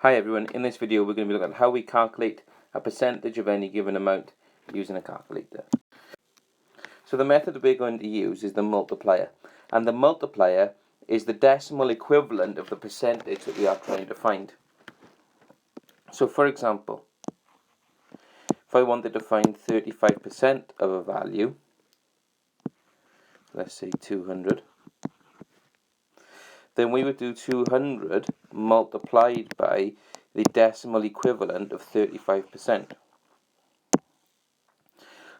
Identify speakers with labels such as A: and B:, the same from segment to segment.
A: Hi everyone, in this video we're going to be looking at how we calculate a percentage of any given amount using a calculator. So the method that we're going to use is the multiplier, and the multiplier is the decimal equivalent of the percentage that we are trying to find. So for example, if I wanted to find 35% of a value, let's say 200, then we would do 200 multiplied by the decimal equivalent of 35%.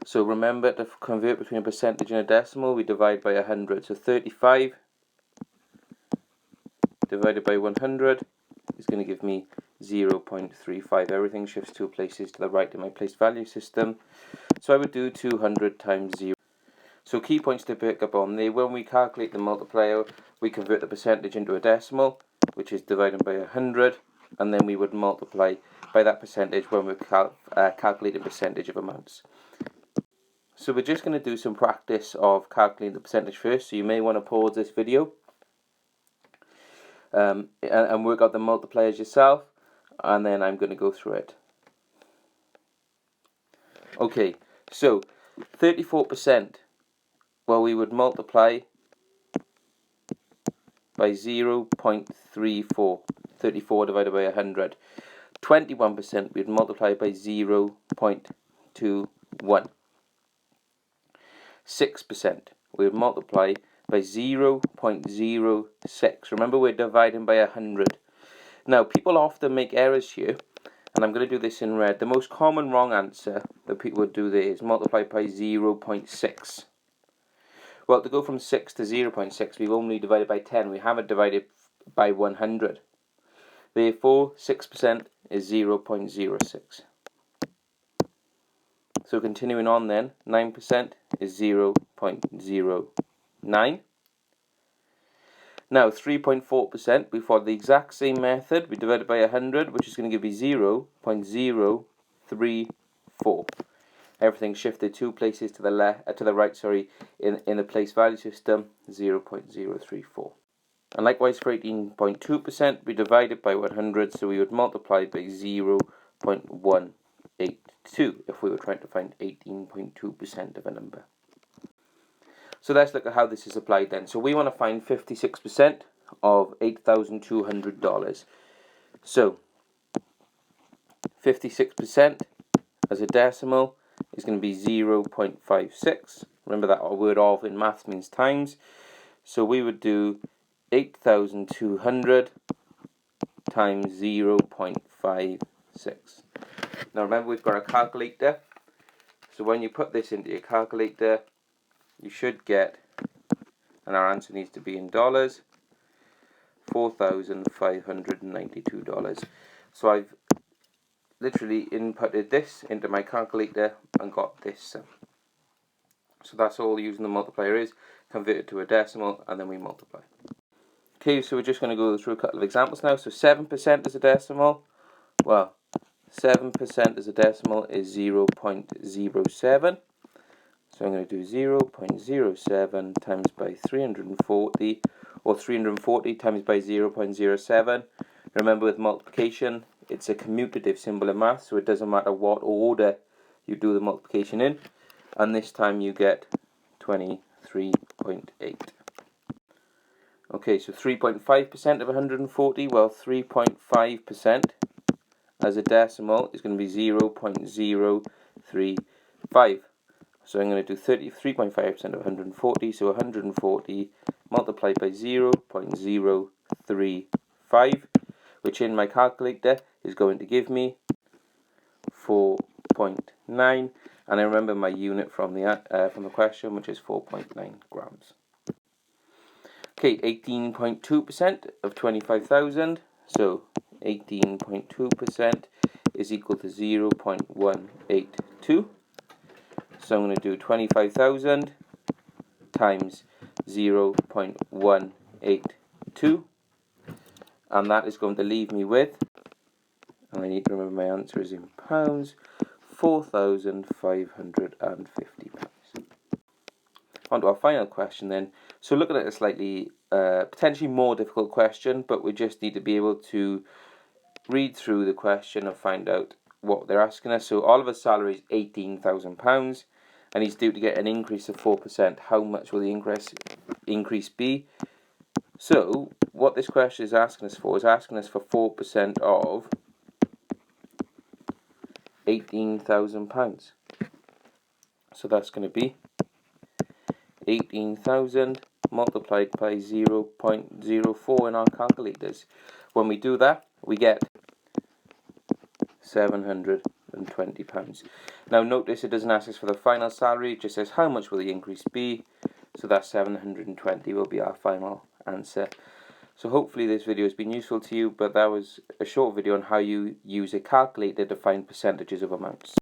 A: So remember, to convert between a percentage and a decimal, we divide by 100. So 35 divided by 100 is going to give me 0.35. Everything shifts 2 places to the right in my place value system. So I would do 200 times 0. So key points to pick up on there: when we calculate the multiplier, we convert the percentage into a decimal, which is divided by 100, and then we would multiply by that percentage when we calculate the percentage of amounts. So we're just going to do some practice of calculating the percentage first, so you may want to pause this video and work out the multipliers yourself, and then I'm going to go through it. Okay, so 34%, well, we would multiply by 0.34, 34 divided by 100. 21% we would multiply by 0.21. 6% we would multiply by 0.06. Remember, we're dividing by 100. Now, people often make errors here, and I'm going to do this in red. The most common wrong answer that people would do there is multiply by 0.6. Well, to go from 6 to 0.6, we've only divided by 10. We haven't divided by 100. Therefore, 6% is 0.06. So continuing on then, 9% is 0.09. Now 3.4%, we follow the exact same method. We divide it by 100, which is going to give me 0.034. Everything shifted 2 places to the right, in the place value system, 0.034. And likewise for 18.2%, we divide it by 100, so we would multiply by 0.182 if we were trying to find 18.2% of a number. So let's look at how this is applied then. So we want to find 56% of $8,200. So 56% as a decimal is going to be 0.56. Remember that our word of in maths means times. So we would do 8,200 times 0.56. Now remember, we've got a calculator. So when you put this into your calculator, you should get, and our answer needs to be in dollars, $4,592. So I've literally inputted this into my calculator and got this sum. So that's all using the multiplier is, convert it to a decimal, and then we multiply. Okay, so we're just going to go through a couple of examples now. So 7% as a decimal, well, 7% as a decimal is 0.07. So I'm going to do 0.07 times by 340, or 340 times by 0.07. Remember, with multiplication, it's a commutative symbol in math, so it doesn't matter what order you do the multiplication in. And this time you get 23.8. Okay, so 3.5% of 140, well, 3.5% as a decimal is going to be 0.035. So I'm going to do 33.5% of 140, so 140 multiplied by 0.035, which in my calculator is going to give me 4.9, and I remember my unit from the question, which is 4.9 grams. Okay, 18.2% of 25,000, so 18.2% is equal to 0.182. So I'm going to do 25,000 times 0.182, and that is going to leave me with, and I need to remember my answer is in pounds, £4,550. On to our final question then. So looking at a slightly, potentially more difficult question, but we just need to be able to read through the question and find out what they're asking us. So Oliver's salary is £18,000 and he's due to get an increase of 4%. How much will the increase be? So what this question is asking us for is asking us for 4% of £18,000. So that's going to be 18,000 multiplied by 0.04 in our calculators. When we do that, we get £720. Now notice it doesn't ask us for the final salary, it just says how much will the increase be. So that 720 will be our final answer. So hopefully this video has been useful to you, but that was a short video on how you use a calculator to find percentages of amounts.